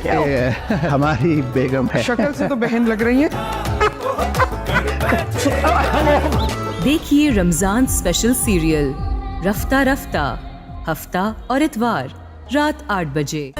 ये हमारी बेगम है। शक्ल से तो बहन लग रही है। देखिए रमजान स्पेशल सीरियल रफ्ता रफ्ता, हफ्ता और इतवार रात 8 बजे।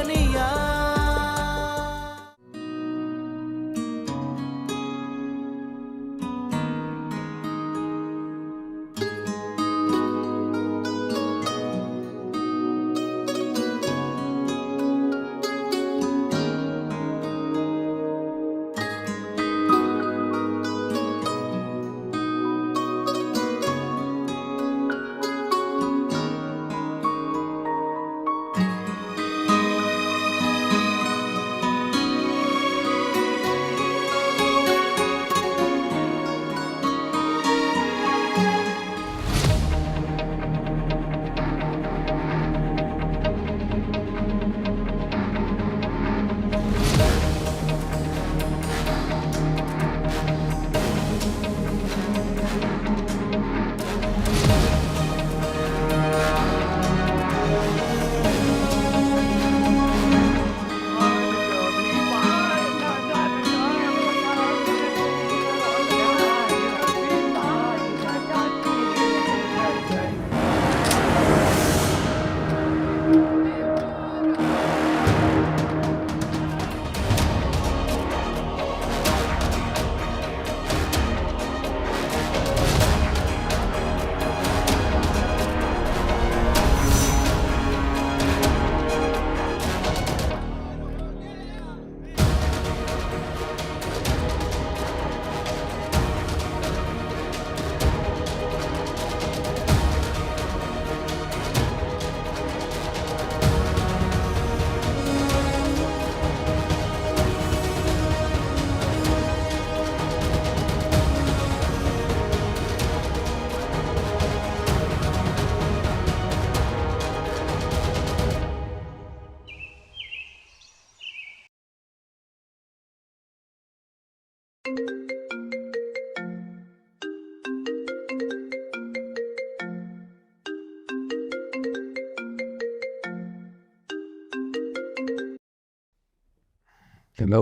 हेलो।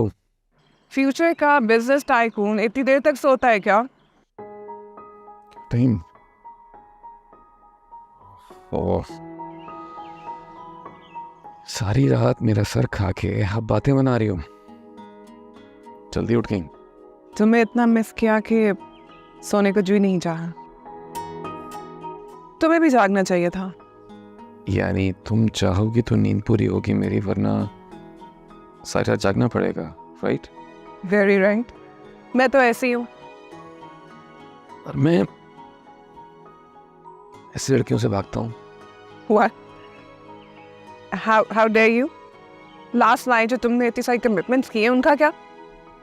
फ्यूचर का बिजनेस टाइकून इतनी देर तक सोता है क्या? टाइम ओह, सारी रात मेरा सर खा के आप बातें बना रही हो। जल्दी उठ गई। तुम्हें इतना मिस किया कि सोने को जी नहीं चाहा। तुम्हें भी जागना चाहिए था। यानी तुम चाहोगी तो नींद पूरी होगी मेरी, वरना सारी रात जागना पड़ेगा, राइट? Very right. मैं तो ऐसी हूँ। और मैं ऐसी लड़कियों से भागता हूँ। What? How dare you? Last night जो तुमने इतनी सारी कमिटमेंट्स किए उनका क्या?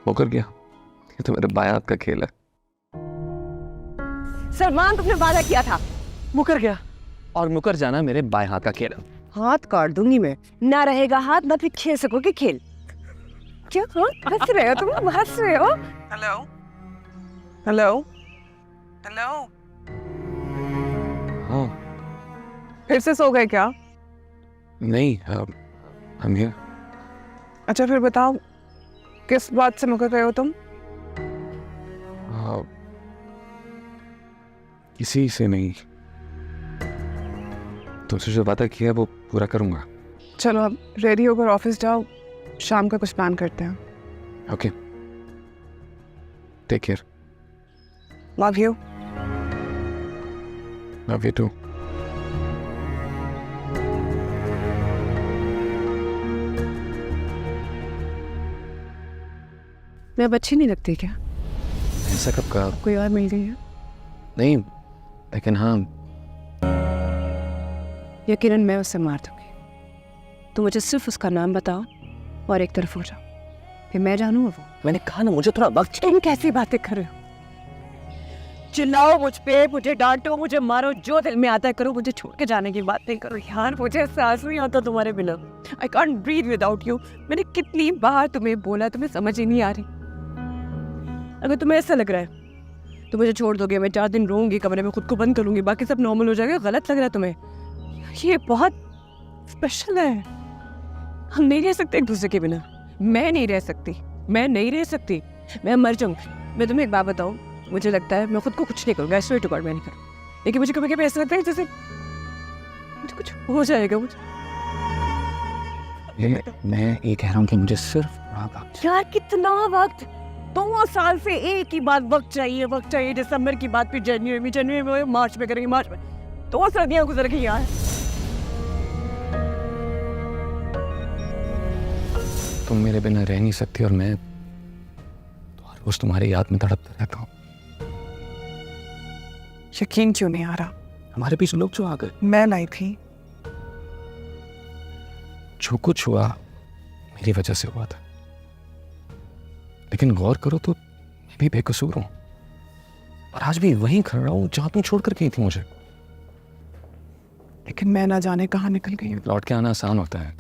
मुकर गया। ये तो मेरे बाएं हाथ का खेल है। सलमान, तुमने वादा किया था। मुकर गया, और मुकर जाना मेरे बाएं हाथ का खेल है। हाथ काट दूंगी मैं, ना रहेगा हाथ ना फिर खेल सकोगे खेल। क्या हंस रहे हो तुम? हंस रहे हो? Hello hello hello. हाँ। फिर से सो गए क्या? नहीं, हम हियर। अच्छा फिर बताओ, किस बात से मुकर गए हो तुम? किसी से नहीं, तुमसे जो वादा किया है वो पूरा करूंगा। चलो अब रेडी होकर ऑफिस जाओ, शाम का कुछ प्लान करते हैं। Okay, take care. Love you. Love you too. मैं अब अच्छी नहीं लगती क्या? ऐसा कब कहा? कोई और मिल गई है? नहीं, लेकिन हाँ, यकीनन मैं उसे मार दूंगी। तुम मुझे सिर्फ उसका नाम बताओ और एक तरफ हो जाओ, फिर मैं जानूँ वो। मैंने कहा ना मुझे थोड़ा वक्त। तुम कैसी बातें कर रहे हो? चिल्लाओ मुझ पे, मुझे डांटो, मुझे मारो, जो दिल में आता है करो, मुझे छोड़ के जाने की बात नहीं करो। यार मुझे सांस नहीं आता तुम्हारे बिना। I can't breathe without you. मैंने कितनी बार तुम्हें बोला, तुम्हें समझ ही नहीं आ रही। अगर तुम्हें ऐसा लग रहा है तो मुझे छोड़ दोगे, मैं 4 दिन रहूंगी, कमरे में खुद को बंद करूंगी, बाकी सब नॉर्मल हो जाएगा। गलत लग रहा है तुम्हें? ये बहुत स्पेशल है, हम नहीं रह सकते एक दूसरे के बिना। मैं नहीं रह सकती, मैं नहीं रह सकती, मैं मर जाऊंगी। मैं तुम्हें एक बात बताऊं, मुझे लगता है मैं खुद को कुछ नहीं करूँगा, स्वेयर टू गॉड मैं नहीं करूँ, लेकिन मुझे कभी कभी ऐसा लगता है जैसे मुझे कुछ हो जाएगा। मुझे मैं ये कह रहा हूँ कि मुझे सिर्फ यार कितना वक्त, 2 साल से एक ही बात, वक्त चाहिए वक्त चाहिए। दिसंबर की बात फिर जनवरी में, मार्च में करेंगे, मार्च में 2 सर्दियां गुजर गई यार। तुम मेरे बिना रह नहीं सकती और मैं हर रोज तुम्हारी याद में तड़पता रहता हूँ। यकीन क्यों नहीं आ रहा? हमारे पीछे लोग जो आ गए, मैं लाई थी। जो कुछ हुआ मेरी वजह से हुआ था, लेकिन गौर करो तो मैं भी बेकसूर हूं और आज भी वहीं खड़ा हूं जहां तुम छोड़ कर गई थी मुझे। लेकिन मैं ना जाने कहाँ निकल गई हूँ। लौट के आना आसान होता है,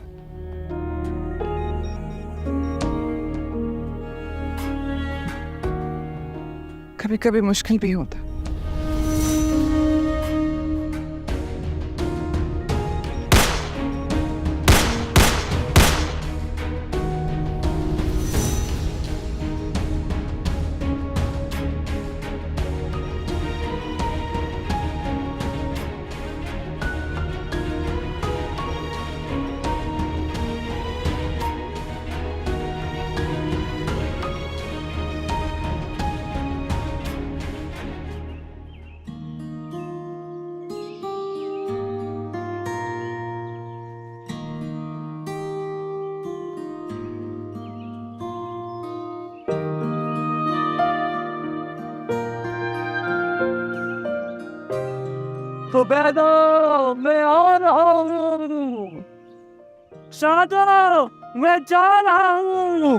कभी कभी मुश्किल भी होता है। तो बेदो मैं आ रहा हूँ, शादो मैं जा रहा हूँ।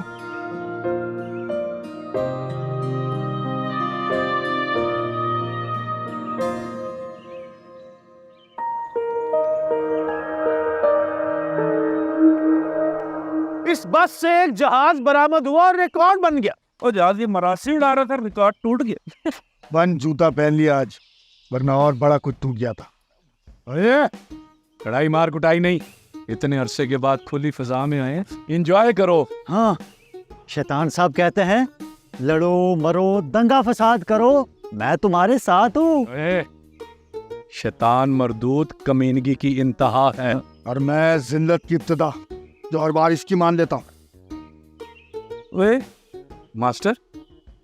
इस बस से एक जहाज बरामद हुआ और रिकॉर्ड बन गया। और जहाज ये मरासी उड़ा रहा था, रिकॉर्ड टूट गया। वन जूता पहन लिया आज, वरना और बड़ा कुछ टूट गया था। अरे कड़ाई मार कुटाई नहीं, इतने अरसे के बाद खुली फिजा में आए, एंजॉय करो। हाँ, शैतान साहब कहते हैं लड़ो मरो दंगा फसाद करो, मैं तुम्हारे साथ हूँ। शैतान मरदूत कमीनगी की इंतहा है। और मैं जिल्लत की इब्तिदा, जो हर बार इसकी मान लेता हूँ। वे मास्टर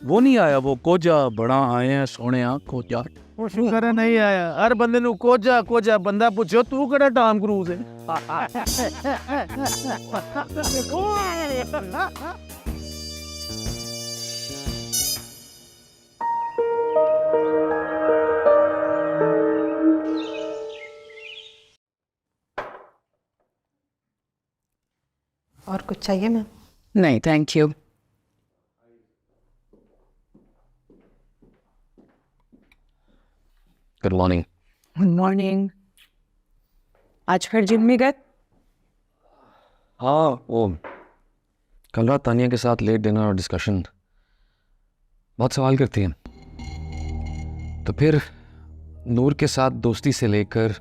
वो नहीं आया, वो कोजा बड़ा आए हैं सोने कोजा। वो शुक्र है नहीं आया। हर बंदे नु कोजा कोजा बंदा पूछो तू केड़ा टॉम क्रूज है। और कुछ चाहिए मैम? नहीं thank you. Good morning. Good morning. आज फिर जिम में गए? हाँ, वो कल रात तानिया के साथ लेट डिनर और डिस्कशन, बहुत सवाल करती है। तो फिर नूर के साथ दोस्ती से लेकर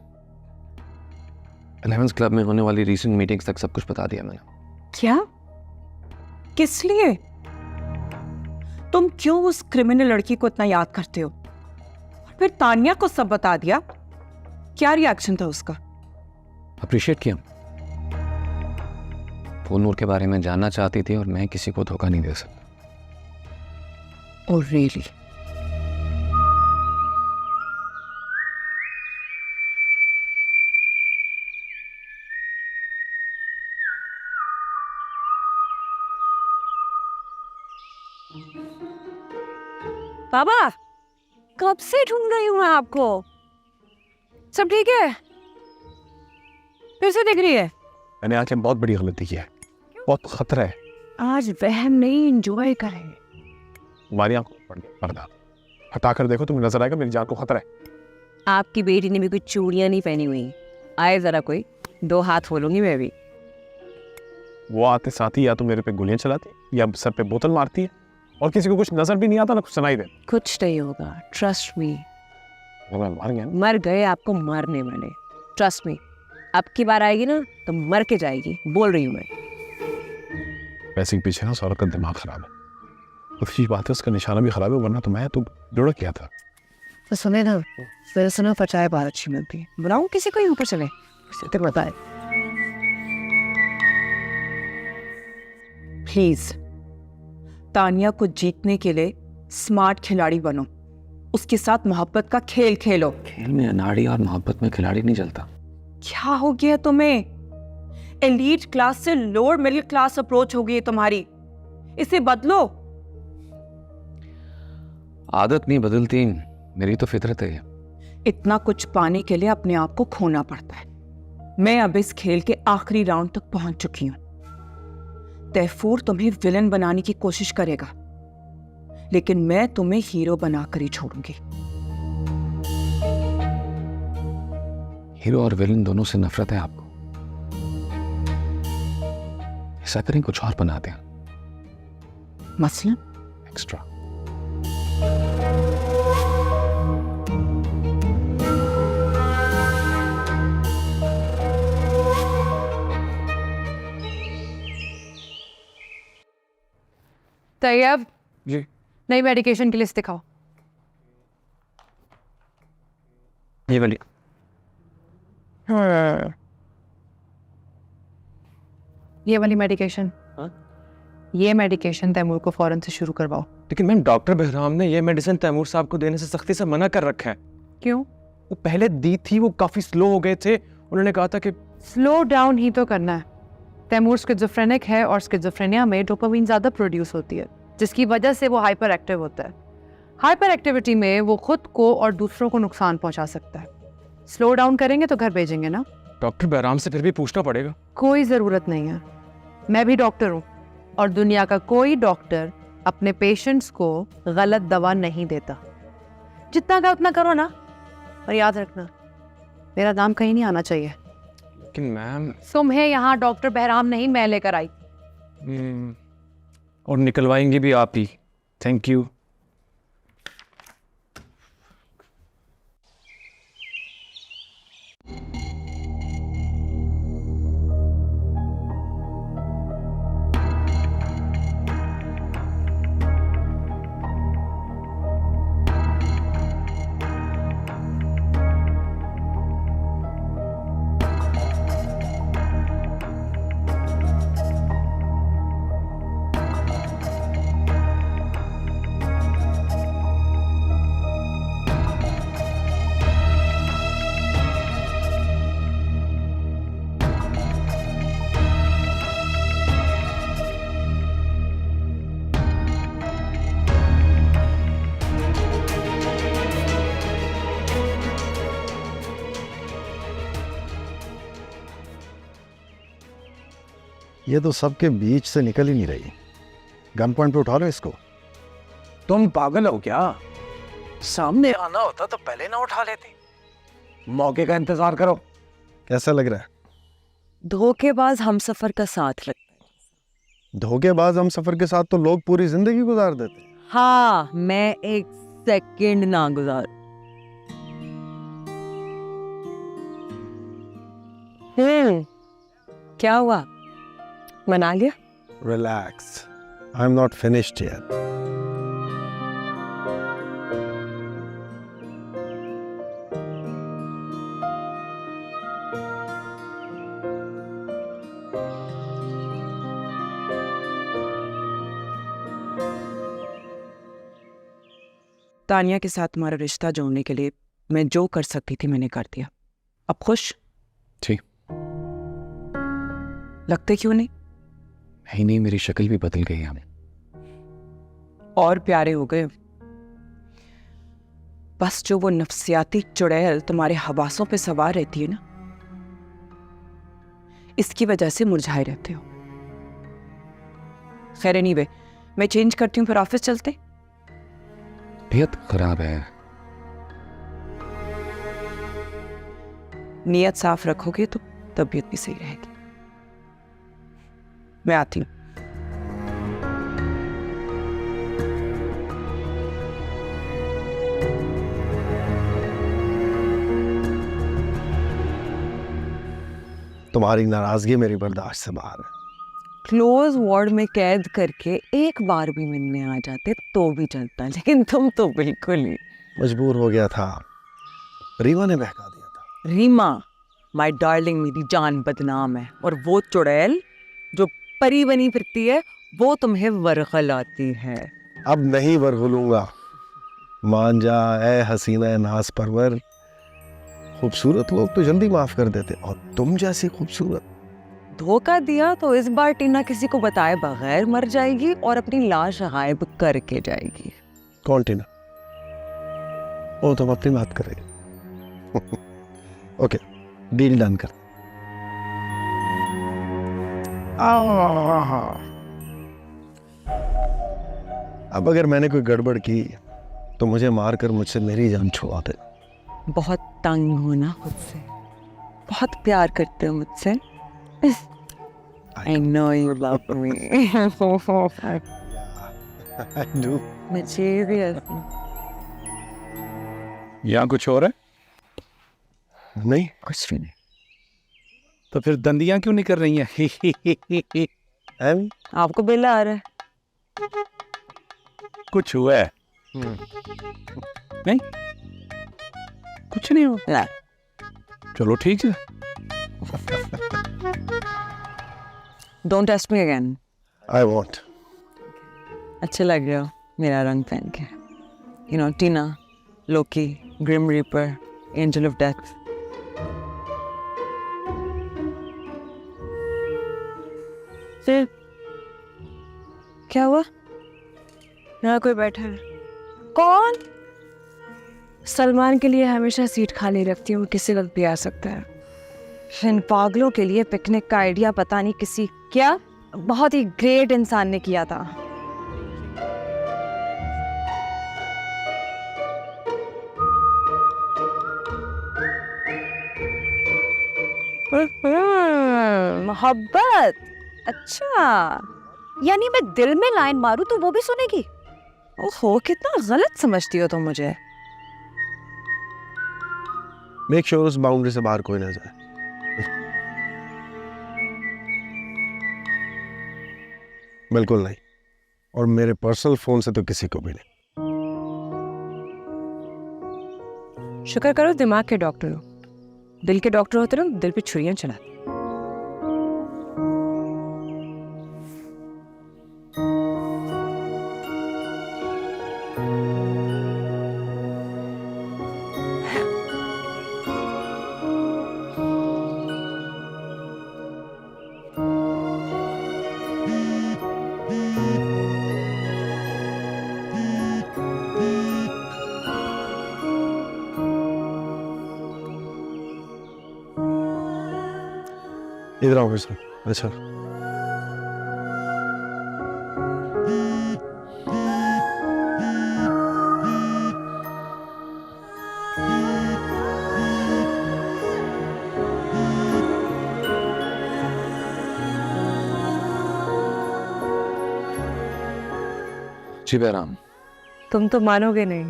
11th क्लब में होने वाली रीसेंट मीटिंग्स तक सब कुछ बता दिया मैंने। क्या? किस लिए? तुम क्यों उस क्रिमिनल लड़की को इतना याद करते हो? और फिर तानिया को सब बता दिया? क्या रिएक्शन था उसका? अप्रिशिएट किया। वो नूर के बारे में जानना चाहती थी और मैं किसी को धोखा नहीं दे सकता। Oh really? बाबा कब से ढूंढ रही हूँ मैं आपको। सब ठीक है? फिर से दिख रही है? मैंने आज बहुत बड़ी गलती की है, बहुत खतरा है। आज वहम नहीं, एंजॉय करें। तुम्हारी आंखों पर पड़ गया पर्दा, हटा कर देखो, तुम्हें नजर आएगा मेरी जान को खतरा है। आपकी बेटी ने भी कोई चूड़ियां नहीं पहनी हुई। आए जरा कोई, 2 हाथ खोलूंगी मैं भी। वो आते साथ ही या तो मेरे पे गोलियां चलाती या सर पे बोतल मारती है, और किसी को कुछ नजर भी नहीं आता ना कुछ सुनाई दे। कुछ नहीं होगा, ट्रस्ट मी। मैं मर गया ना? मर गए आपको मारने वाले, ट्रस्ट मी। अब की बार आएगी ना तो मर के जाएगी, बोल रही हूँ मैं। पैसे के पीछे ना उस औरत का दिमाग खराब है। अच्छी बात है उसका निशाना भी खराब है, वरना तो मैं तो जोड़ा किया था। तो सुने ना, मेरे सुना पर चाय बहुत अच्छी मिलती है, बुलाऊं किसी को ही ऊपर चले, उसे तो बताए प्लीज। तानिया को जीतने के लिए स्मार्ट खिलाड़ी बनो, उसके साथ मोहब्बत का खेल खेलो। खेल में अनाड़ी और मोहब्बत में खिलाड़ी नहीं चलता। क्या हो गया तुम्हें? एलीट क्लास से लोअर मिडिल क्लास अप्रोच हो गई है तुम्हारी, इसे बदलो। आदत नहीं बदलती, मेरी तो फितरत है। इतना कुछ पाने के लिए अपने आप को खोना पड़ता है। मैं अब इस खेल के आखिरी राउंड तक पहुंच चुकी हूं। तैफूर तुम्हें विलन बनाने की कोशिश करेगा, लेकिन मैं तुम्हें हीरो बनाकर ही छोड़ूंगी। हीरो और विलन दोनों से नफरत है आपको? ऐसा करें कुछ और बनाते हैं। मसलन एक्स्ट्रा। तैयब, जी नई मेडिकेशन की लिस्ट दिखाओ। ये वाली। ये वाली मेडिकेशन। ये मेडिकेशन तैमूर को फौरन से शुरू करवाओ। लेकिन मैम डॉक्टर बहराम ने ये मेडिसिन तैमूर साहब को देने से सख्ती से मना कर रखा है। क्यों? वो पहले दी थी, वो काफी स्लो हो गए थे, उन्होंने कहा था कि स्लो डाउन ही तो करना है। तैमूर स्किज़ोफ्रेनिक है और स्किज़ोफ्रेनिया में डोपामीन ज़्यादा प्रोड्यूस होती है, जिसकी वजह से वो हाइपर एक्टिव होता है। हाइपर एक्टिविटी में वो खुद को और दूसरों को नुकसान पहुंचा सकता है। स्लो डाउन करेंगे तो घर भेजेंगे ना। डॉक्टर बहराम से फिर भी पूछना पड़ेगा। कोई ज़रूरत नहीं है, मैं भी डॉक्टर हूँ और दुनिया का कोई डॉक्टर अपने पेशेंट्स को गलत दवा नहीं देता। जितना का उतना करो ना, और याद रखना मेरा नाम कहीं नहीं आना चाहिए। लेकिन मैम तुम्हें यहाँ डॉक्टर बहराम नहीं, मैं लेकर आई। और निकलवाएंगे भी आप ही। Thank you. ये तो सबके बीच से निकल ही नहीं रही। गन पॉइंट पे उठा लो इसको। तुम पागल हो क्या? सामने आना होता तो पहले ना उठा लेते। मौके का इंतजार करो। कैसा लग रहा है? धोखेबाज हमसफर का साथ लगता है। धोखेबाज हम सफर के साथ तो लोग पूरी जिंदगी गुजार देते हैं। हाँ, मैं एक सेकंड ना गुजार। क्या हुआ, मना लिया? Relax. I'm not finished yet. Tania के साथ तुम्हारा रिश्ता जोड़ने के लिए मैं जो कर सकती थी मैंने कर दिया। अब खुश? जी। लगते क्यों नहीं? ही नहीं, मेरी शक्ल भी बदल गई है। और प्यारे हो गए। बस जो वो नफ्सियाती चुड़ैल तुम्हारे हवासों पे सवार रहती है ना, इसकी वजह से मुरझाए रहते हो। खैर एनीवे, मैं चेंज करती हूँ, फिर ऑफिस चलते। तबीयत खराब है। नियत साफ रखोगे तो तबीयत भी सही रहेगी। मैं आती हूँ। तुम्हारी नाराजगी मेरी बर्दाश्त से बाहर है। क्लोज वार्ड में कैद करके एक बार भी मिलने आ जाते तो भी चलता, लेकिन तुम तो बिल्कुल ही। मजबूर हो गया था, रीमा ने बहका दिया था। रीमा माय डार्लिंग मेरी जान बदनाम है, और वो चुड़ैल जो परी बनी फिरती है वो तुम्हें वरगलाती है। अब नहीं वरगलूंगा, मान जा ए हसीना नाज परवर। खूबसूरत लोग तो जल्दी माफ कर देते, और तुम जैसी खूबसूरत। धोखा दिया तो इस बार टीना किसी को बताए बगैर मर जाएगी और अपनी लाश गायब करके जाएगी। कौन टीना? ओ तुम अपनी बात कर रही हो। ओके, डील डन कर। अब अगर मैंने कोई गड़बड़ की तो मुझे मारकर मुझसे मेरी जान छुड़ा दे। बहुत तंग हो ना खुद से, बहुत प्यार करते हो मुझसे। I know you love me. I do. Mysterious. यहाँ कुछ और है? नहीं, कुछ भी नहीं। तो फिर दंदियां क्यों नहीं कर रही हैं? एम आपको बिल आ रहा है? कुछ हुआ है? नहीं, कुछ नहीं हुआ। चलो ठीक है। Don't test me again. I won't. अच्छे लग रहे हो मेरा रंग पहन के। You know, Tina, Loki, grim reaper, angel of death. फिर क्या हुआ? यहाँ कोई बैठा है। कौन? सलमान के लिए हमेशा सीट खाली रखती हूँ, किसी वक्त भी आ सकता है। इन पागलों के लिए पिकनिक का आइडिया पता नहीं किसी क्या बहुत ही ग्रेट इंसान ने किया था। मोहब्बत। अच्छा, यानी मैं दिल में लाइन मारूं तो वो भी सुनेगी? ओहो, कितना गलत समझती हो तुम मुझे। मेक श्योर उस बाउंड्री से बाहर कोई ना जाए। बिल्कुल नहीं, और मेरे पर्सनल फोन से तो किसी को भी नहीं। शुक्र करो दिमाग के डॉक्टर हो, दिल के डॉक्टर होते ना दिल पे छुरियां चलाते। इधर आओ सर। अच्छा, जी बहराम। तुम तो मानोगे नहीं,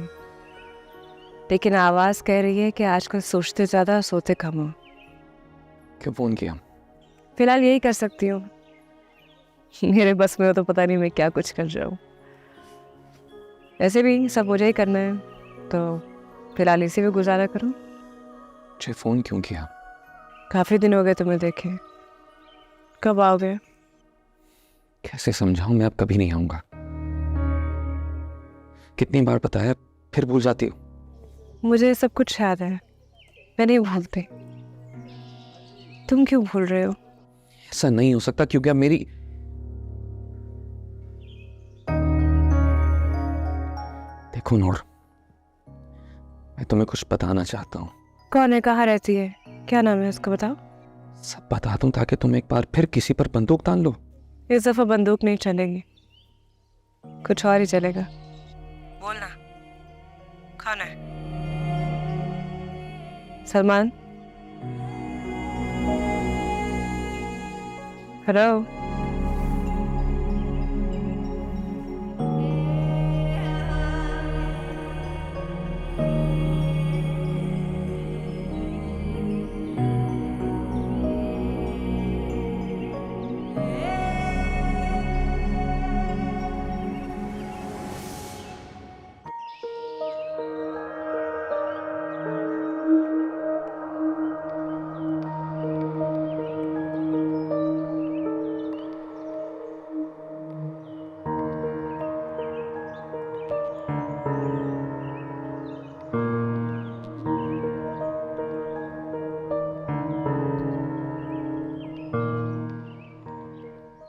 लेकिन आवाज कह रही है कि आजकल सोचते ज्यादा सोते कम हो। क्यों फोन किया? फिलहाल यही कर सकती हूँ, मेरे बस में हो तो पता नहीं मैं क्या कुछ कर रहा हूँ। ऐसे भी सब मुझे ही करना है, तो फिलहाल इसी में गुजारा करो। मुझे फोन क्यों किया? काफी दिन हो गए तुम्हें देखे, कब आओगे? कैसे समझाऊं, मैं अब कभी नहीं आऊंगा। कितनी बार बताया, फिर भूल जाती हो। मुझे सब कुछ याद है, मैं नहीं भूलती। तुम क्यों भूल रहे हो? ऐसा नहीं हो सकता, क्योंकि अब मेरी देखो नूर, मैं तुम्हें कुछ बताना चाहता हूँ। कौन है, कहाँ रहती है, क्या नाम है उसका, बताओ। सब बता दूं ताकि तुम एक बार फिर किसी पर बंदूक तान लो। इस दफा बंदूक नहीं चलेगी, कुछ और ही चलेगा। बोलना, कौन है? सलमान? हेलो?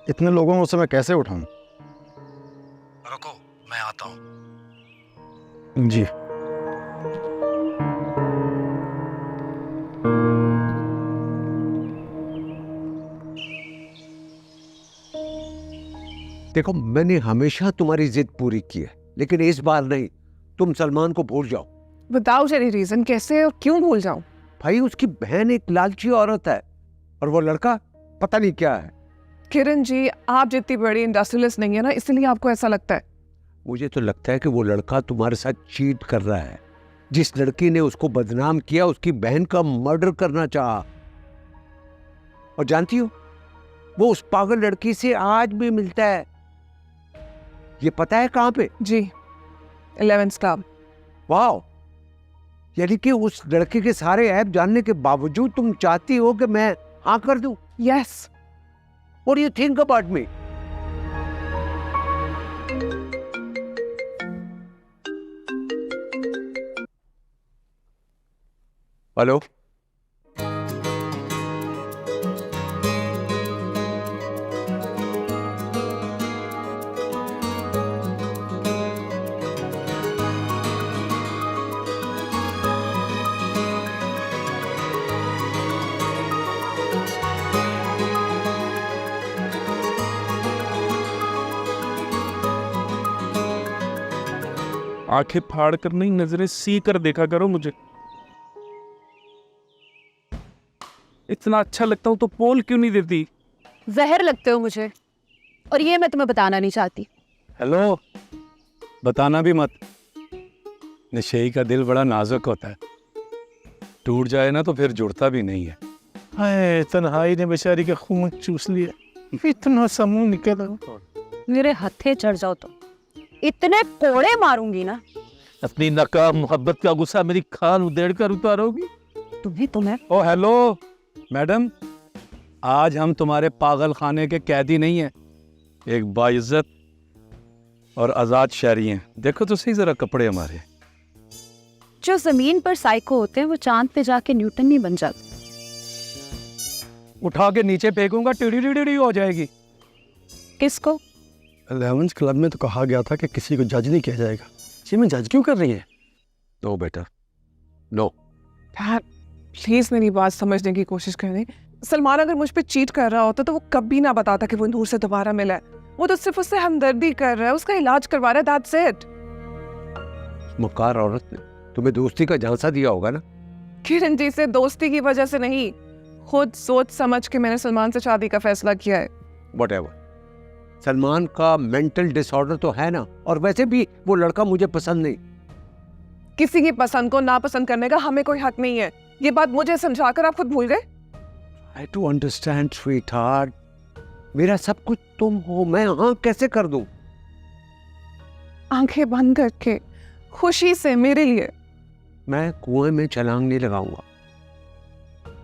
इतने लोगों को उसे मैं कैसे उठाऊं? रुको, मैं आता हूँ। जी। देखो, मैंने हमेशा तुम्हारी जिद पूरी की है, लेकिन इस बार नहीं। तुम सलमान को भूल जाओ। विदाउट एनी रीजन कैसे और क्यों भूल जाऊं? भाई, उसकी बहन एक लालची औरत है और वो लड़का पता नहीं क्या है। किरण जी, आप जितनी बड़ी इंडस्ट्रियलिस्ट नहीं है ना, इसलिए आपको ऐसा लगता है। मुझे तो लगता है कि वो लड़का तुम्हारे साथ चीट कर रहा है। जिस लड़की ने उसको बदनाम किया, उसकी बहन का मर्डर करना चाहा। और जानती हो, वो उस पागल लड़की से आज भी मिलता है। ये पता है कहां पे? जी, 11th क्लब। वाह, यानी कि उस लड़के के सारे ऐप जानने के बावजूद तुम चाहती हो कि मैं हाँ कर दूं? Yes. What do you think about me? Hello, आंखें फाड़ कर नहीं, नजरें सी कर देखा करो मुझे। इतना अच्छा लगता हूं तो पोल क्यों नहीं देती? जहर लगते हो मुझे, और ये मैं तुम्हें बताना नहीं चाहती। हेलो, बताना भी मत। नशेई का दिल बड़ा नाजुक होता है, टूट जाए ना तो फिर जुड़ता भी नहीं है। हाय, तन्हाई ने बेचारी का खून चूस लिया। इतना समूह निकल। मेरे हथे चढ़ जाओ तो इतने कोड़े मारूंगी ना। अपनी नकाब मोहब्बत का गुस्सा मेरी खाल उधेड़ कर उतारोगी? तुम्हें ओ हेलो मैडम, आज हम तुम्हारे पागल खाने के कैदी नहीं हैं, एक बाइज्जत और आजाद शहरी हैं। देखो तो सही जरा कपड़े हमारे। जो जमीन पर साइको होते हैं वो चांद पे जाके न्यूटन नहीं बन जाते। उठा के नीचे फेंकूंगा, टिड़ी हो जाएगी। किसको? 11th क्लब में तो कहा गया था कि किसी को जज नहीं किया जाएगा। जी मैं जज क्यों कर रही है? नो बेटा, नो। प्लीज मेरी बात समझने की कोशिश करें। सलमान अगर मुझ पे चीट कर रहा होता तो वो कभी ना बताता कि वो नूर से दोबारा मिला है। वो तो सिर्फ उससे हमदर्दी कर रहा है, उसका इलाज करवा रहा है, दैट्स इट। मकार औरत ने तुम्हें दोस्ती का झांसा दिया होगा ना? किरण जी से दोस्ती की वजह से नहीं, खुद सोच समझ के मैंने सलमान से शादी का फैसला किया है। Whatever. सलमान का मेंटल डिसऑर्डर तो है ना, और वैसे भी वो लड़का मुझे पसंद नहीं। किसी की पसंद को नापसंद करने का हमें कोई हक नहीं है। ये बात मुझे समझाकर आप खुद भूल गए। I do understand, sweetheart. मेरा सब कुछ तुम हो, मैं हाँ कैसे कर दूं? आंखें बंद करके खुशी से मेरे लिए। मैं कुएं में छलांग नहीं लगाऊंगा।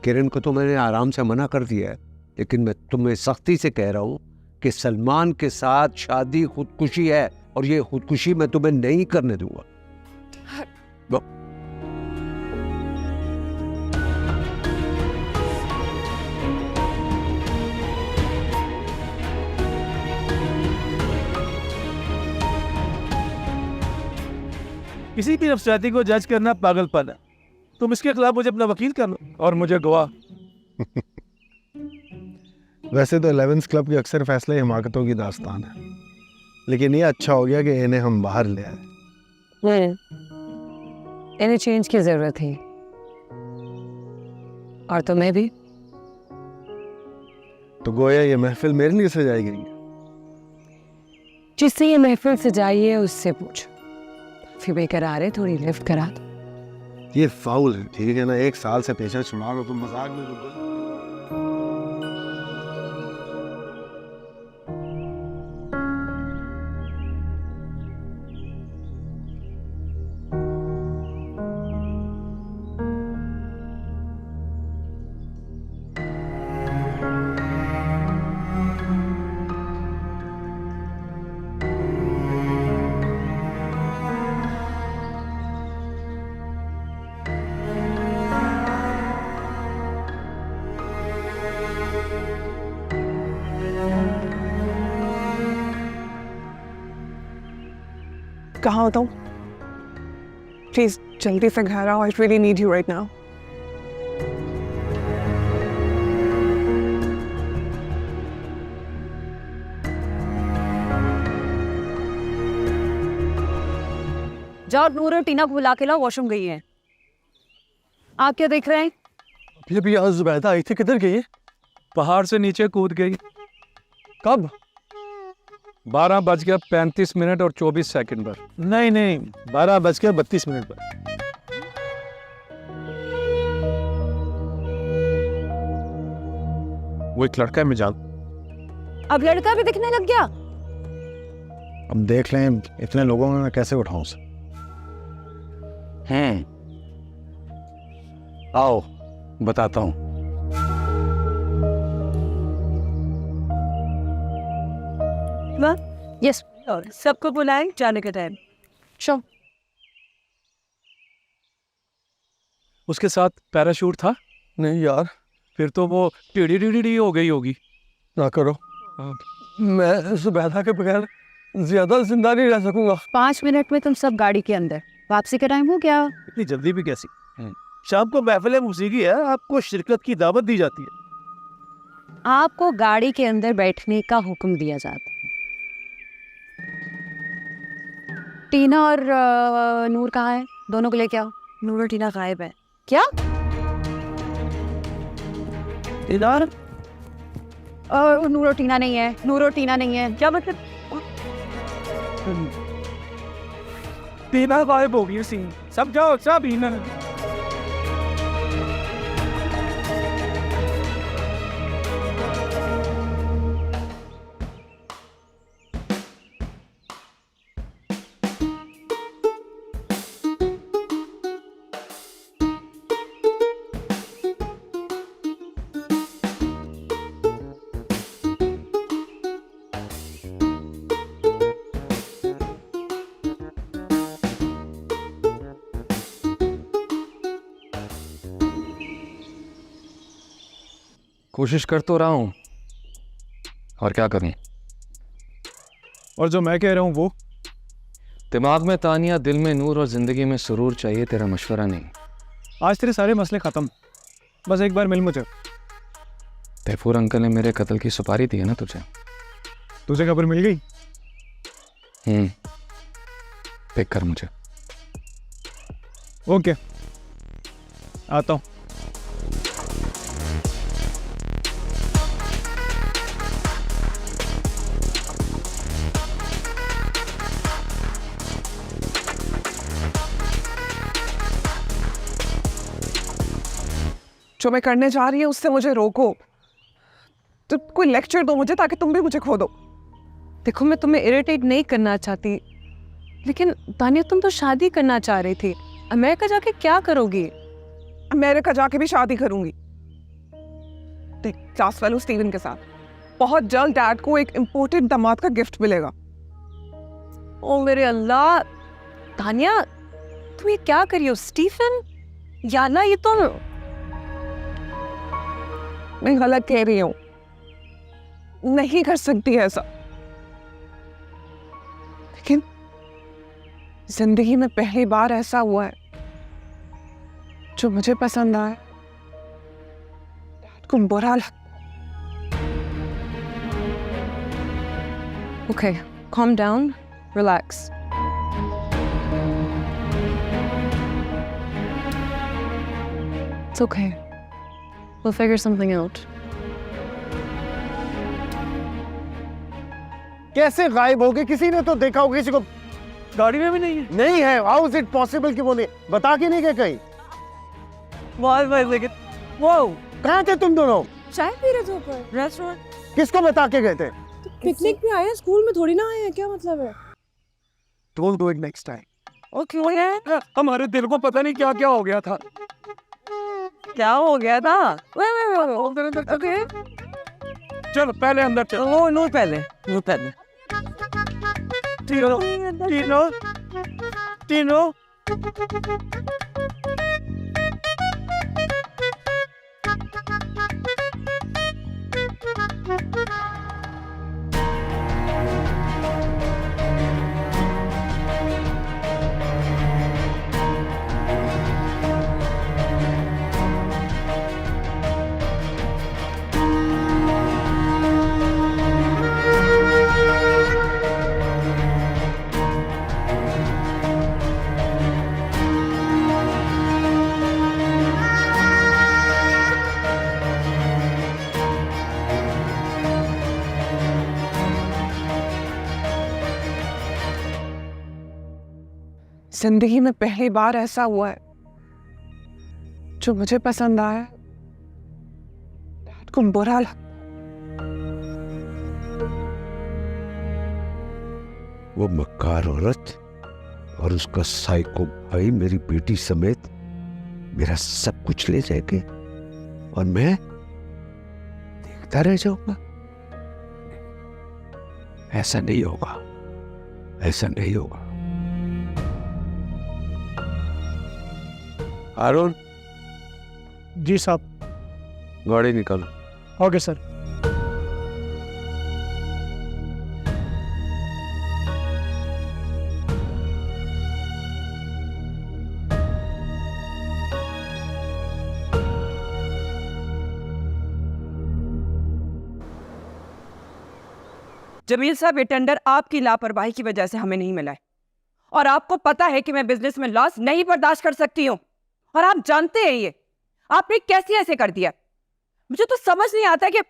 किरण को तो मैंने आराम से मना कर दिया है, लेकिन मैं तुम्हें सख्ती से कह रहा हूं कि सलमान के साथ शादी खुदकुशी है, और ये खुदकुशी मैं तुम्हें नहीं करने दूंगा। किसी भी नफसियाती को जज करना पागलपन है। तुम इसके खिलाफ मुझे अपना वकील कर लो और मुझे गवाह। वैसे तो 11th क्लब के अक्सर फैसले हिमाकतों की दास्तान है, लेकिन ये अच्छा हो गया कि इन्हें हम बाहर ले आए। इन्हें चेंज की जरूरत थी, और तुम्हें भी। तो गोया ये महफिल मेरे लिए सजाई गई है। जिससे ये महफिल सजाई है उससे पूछो। फिर बेकरार थोड़ी लिफ्ट करा दो। ये फाउल है, ठीक है ना? 1 साल से पेशा छुड़ा लो, तुम मजाक में डूबो। कहाँ होता हूँ? प्लीज जल्दी से घर आओ, I really need you right now. जाओ नूर और टीना को बुला के लाओ, वॉशरूम गई है। आप क्या देख रहे हैं? अभी अभी यहाँ जुबैदा आई थी, किधर गई है? पहाड़ से नीचे कूद गई। कब? 12:35 और 24 सेकंड पर। नहीं नहीं, 12:32 पर। वो एक लड़का है, मैं जान। अब लड़का भी दिखने लग गया? अब देख लें, इतने लोगों में मैं कैसे उठाऊं उसे? आओ बताता हूँ। यस, सबको बुलाएं, जाने का टाइम। शो उसके साथ पैराशूट था? नहीं यार, फिर तो वो टीडी हो गई होगी। ना करो, मैं जुबैदा के बगैर ज्यादा जिंदा नहीं रह सकूंगा। 5 मिनट में तुम सब गाड़ी के अंदर। वापसी का टाइम हो गया। इतनी जल्दी भी कैसी? शाम को महफिल मूसीकी है, आपको शिरकत की दावत दी जाती है। आपको गाड़ी के अंदर बैठने का हुक्म दिया जाता है। टीना और नूर कहाँ है? दोनों को लेके आओ। नूर और टीना गायब है। क्या? इधर नूर और टीना नहीं है। नूर और टीना नहीं है, क्या मतलब? टीना गायब हो गई। सीन सब जाओ, सब ही ना। कोशिश कर तो रहा हूँ, और क्या करूँ? और जो मैं कह रहा हूँ वो? दिमाग में तानिया, दिल में नूर और जिंदगी में सुरूर चाहिए, तेरा मशवरा नहीं। आज तेरे सारे मसले खत्म, बस एक बार मिल मुझे। तैफूर अंकल ने मेरे कत्ल की सुपारी दी है ना तुझे? तुझे खबर मिल गई? पिक कर मुझे। ओके, आता हूँ। जो मैं करने जा रही हूँ उससे मुझे रोको। तो कोई लेक्चर दो मुझे, ताकि तुम भी मुझे खो दो। देखो, मैं तुम्हें इरिटेट नहीं करना चाहती, लेकिन तानिया तुम तो शादी करना चाह रही थी। अमेरिका जाके क्या करोगी? अमेरिका जाके भी शादी करूंगी, देख, क्लास फेलो स्टीवन के साथ। बहुत जल्द डैड को एक इम्पोर्टेड दामाद का गिफ्ट मिलेगा। ओ मेरे अल्लाह, तानिया तुम ये क्या करी हो? स्टीफन या ना, ये तुम मैं गलत कह रही हूँ, नहीं कर सकती है ऐसा। लेकिन जिंदगी में पहली बार ऐसा हुआ है जो मुझे पसंद आया, डैड को बुरा लगा। Okay, calm down, relax. It's okay. We'll figure something out. कैसे गायब हो गए? किसी ने तो देखा होगा, किसी को गाड़ी में भी नहीं है। नहीं है, हाउ इज इट पॉसिबल कि वो नहीं बता के नहीं गए कहीं? वो कहाँ थे तुम दोनों? चाय पी रहे थे ऊपर रेस्टोरेंट। किसको बता के गए थे? पिकनिक पे आए हैं, स्कूल में थोड़ी ना आए हैं, क्या मतलब है? Don't do it next time. Okay, हमारे दिल को पता नहीं क्या क्या हो गया था। क्या हो गया था? ओके, चलो पहले अंदर चलो। वो नूर पहले, नूर पहले। टीनो, टीनो, टीनो। जिंदगी में पहली बार ऐसा हुआ है जो मुझे पसंद आया, डैड को बुरा लगा। वो मक्कार औरत और उसका साइको भाई मेरी बेटी समेत मेरा सब कुछ ले जाएंगे और मैं देखता रह जाऊंगा। ऐसा नहीं होगा, ऐसा नहीं होगा। हारून, जी साहब। गाड़ी निकालो। Okay sir. जमील साहब, ये टेंडर आपकी लापरवाही की वजह से हमें नहीं मिला है और आपको पता है कि मैं बिजनेस में लॉस नहीं बर्दाश्त कर सकती हूँ और आप जानते हैं ये। आपने कैसे ऐसे कर दिया? मुझे तो समझ नहीं आता कि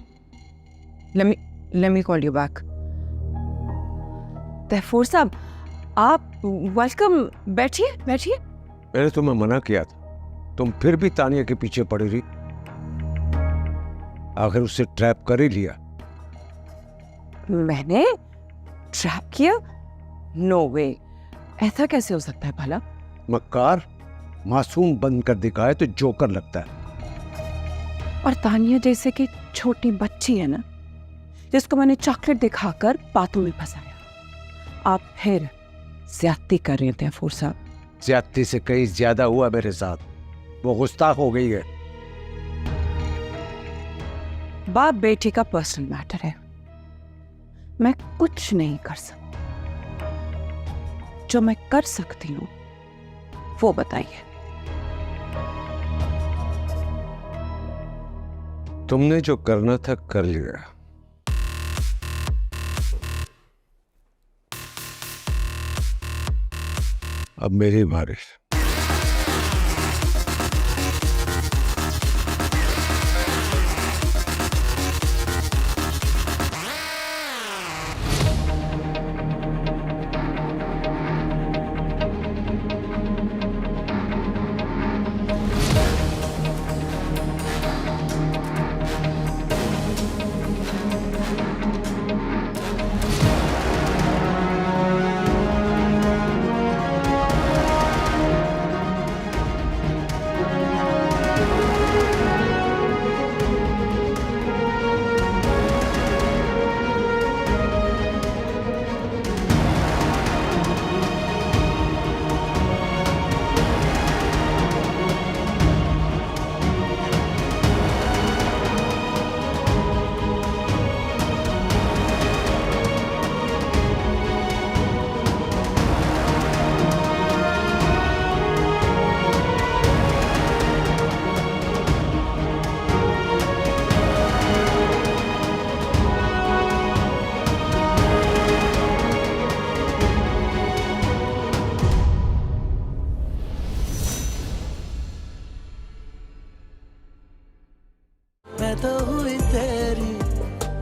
let me call you back। तैफूर साहब, आप वेलकम, बैठिए बैठिए। मैंने तुम्हें मना किया था, तुम फिर भी तानिया के पीछे पड़ी रही। आखिर उससे ट्रैप कर ही लिया। मैंने ट्रैप किया? नो वे, ऐसा कैसे हो सकता है भला? मक्कार मासूम बंद कर दिखाए तो जोकर लगता है। और तानिया जैसे कि छोटी बच्ची है ना, जिसको मैंने चॉकलेट दिखाकर बातों में फंसाया, आप फिर ज्यादती कर रहे थे तैफूर साहब। ज्यादती से कहीं ज्यादा हुआ मेरे साथ। वो गुस्ताख हो गई है। बाप बेटी का पर्सनल मैटर है, मैं कुछ नहीं कर सकती। जो मैं कर सकती हूँ वो बताइए। तुमने जो करना था कर लिया। अब मेरी बारी।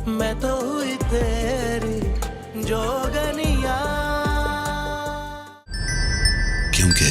मैं तो हुई तेरी जोगनिया, क्योंकि